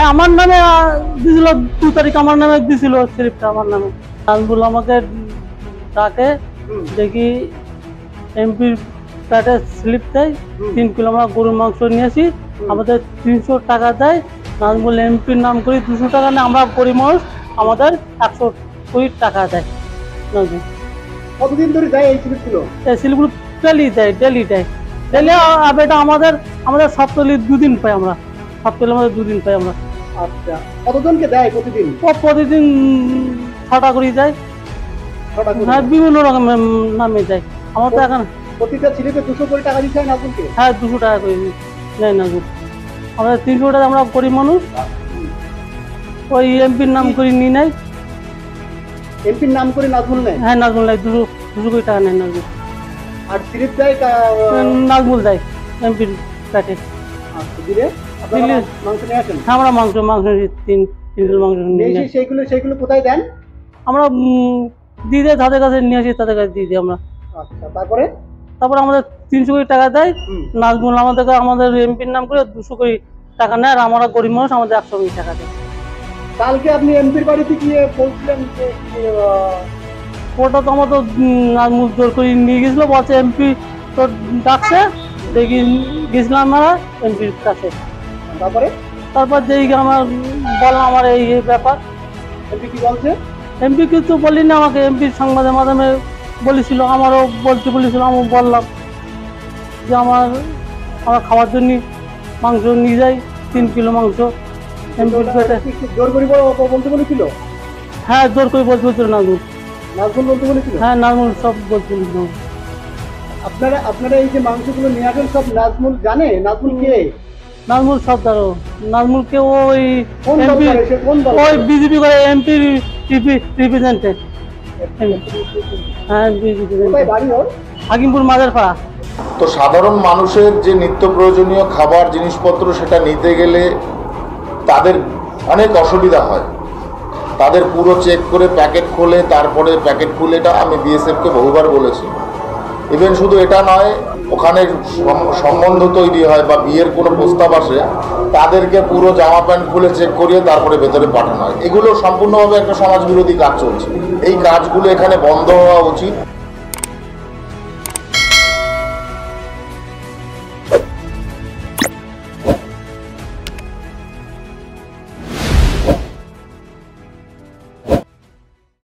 হ্যাঁ আমার নামে দিছিল, 2 তারিখ আমার নামে দিছিল স্লিপটা আমার নামে। নাজমুল আমাকে ডাকে, দেখি এমপির প্যাটে স্লিপ দেয়, 3 কিলো আমরা গরুর মাংস নিয়েছি, আমাদের 300 টাকা দেয়। নাজমুল এমপির নাম করি 200 টাকা নেয়, আমরা গরিব মানুষ, আমাদের 120 টাকা দেয়। নাজমুল কতদিন ধরে দেয় এই স্লিপগুলো? এই স্লিপগুলো ডেলি দেয়, ডেলি দেয়, ডেলি। এটা আমাদের সপ্তাহে 2 দিন পাই আমরা, সপ্তাহে আমাদের 2 দিন পাই আমরা। আচ্ছা, কতজনকে দেয় প্রতিদিন? প্রতিদিন 6টা করে দেয়, 6টা করে? হ্যাঁ বিভিন্ন রকমের নামে দেয়। আমার তো এখন প্রতিটা স্লিপে 200 করে টাকা দিতে হয় নাজমুলকে? হ্যাঁ 200 টাকা করে নেয় নাজমুল। আমাদের 300 টাকা, আমরা গরিব মানুষ, ওই এমপির নাম করে নিয়ে নেয়। এমপির নাম করে নাজমুল নেয়? হ্যাঁ নাজমুল নেয়, 200 করে টাকা নেয় নাজমুল। আর স্লিপ দেয় নাজমুল দেয় এমপির প্যাটে। আচ্ছা, দিলে আপনারা মাংস নিয়ে আসেন? হ্যাঁ আমরা মাংস নিই, 3 কিলো মাংস নিয়ে নেই। সেইগুলো কোথায় দেন? আমরা দিয়ে দেয়, তাদের কাছে নিয়ে আসি, তাদের কাছে দিয়ে দিই আমরা। আচ্ছা, তারপরে আমাদের 300 কোটি টাকা দেয় নাজমুল, আমাদের এমপির নাম করে 200 কোটি টাকা নেয়, আর আমরা গরিব মানুষ, আমাদের 100 কোটি টাকা দেয়। কালকে আপনি এমপির বাড়িতে গিয়ে বলছিলেন যে ওটা তো আমার তো নাজমুল জোর করে নিয়ে গেছিল, বলছে এমপি তো ডাকছে, দেখি গেছিলাম আমরা এমপির কাছে। তারপর যেই আমার বললাম আমার এই ব্যাপার। এমপি কি বলছে? এমপি কিছু বলিনি আমাকে, এমপির সংবাদের মাধ্যমে বলেছিল, আমারও বলতে বলেছিল, আমি বললাম যে আমার খাওয়ার জন্য মাংস নিয়ে যাই, 3 কিলো মাংস এমপির পেটে। জোর করে বলতে বলেছিল? হ্যাঁ জোর করে বলতে বলছিল নাজমুল। নাজমুল বলতে বলেছিল? হ্যাঁ নাজমুল সব বলছিল। আপনারা এই যে মাংসগুলো নিয়ে আসেন সব নাজমুল জানে? নাজমুল কে? নাজমুল সব ধরো, নাজমুলকে ওই বিজেপি করে এমপি রিপ্রেজেন্টেটিভ। হ্যাঁ বিজেপি হাকিমপুর মাদারপাড়া। তো সাধারণ মানুষের যে নিত্য প্রয়োজনীয় খাবার জিনিসপত্র সেটা নিতে গেলে তাদের অনেক অসুবিধা হয়। তাদের পুরো চেক করে প্যাকেট খোলে, তারপরে প্যাকেট খুলে, এটা আমি বিএসএফকে বহুবার বলেছি। ইভেন শুধু এটা নয়, ওখানে সম্বন্ধ তৈরি হয় বা বিয়ের কোনো প্রস্তাব আসে, তাদেরকে পুরো জামা প্যান্ট খুলে চেক করিয়ে তারপরে ভেতরে পাঠানো হয়। এগুলো সম্পূর্ণভাবে একটা সমাজবিরোধী কাজ চলছে। এই কাজগুলো এখানে বন্ধ হওয়া উচিত।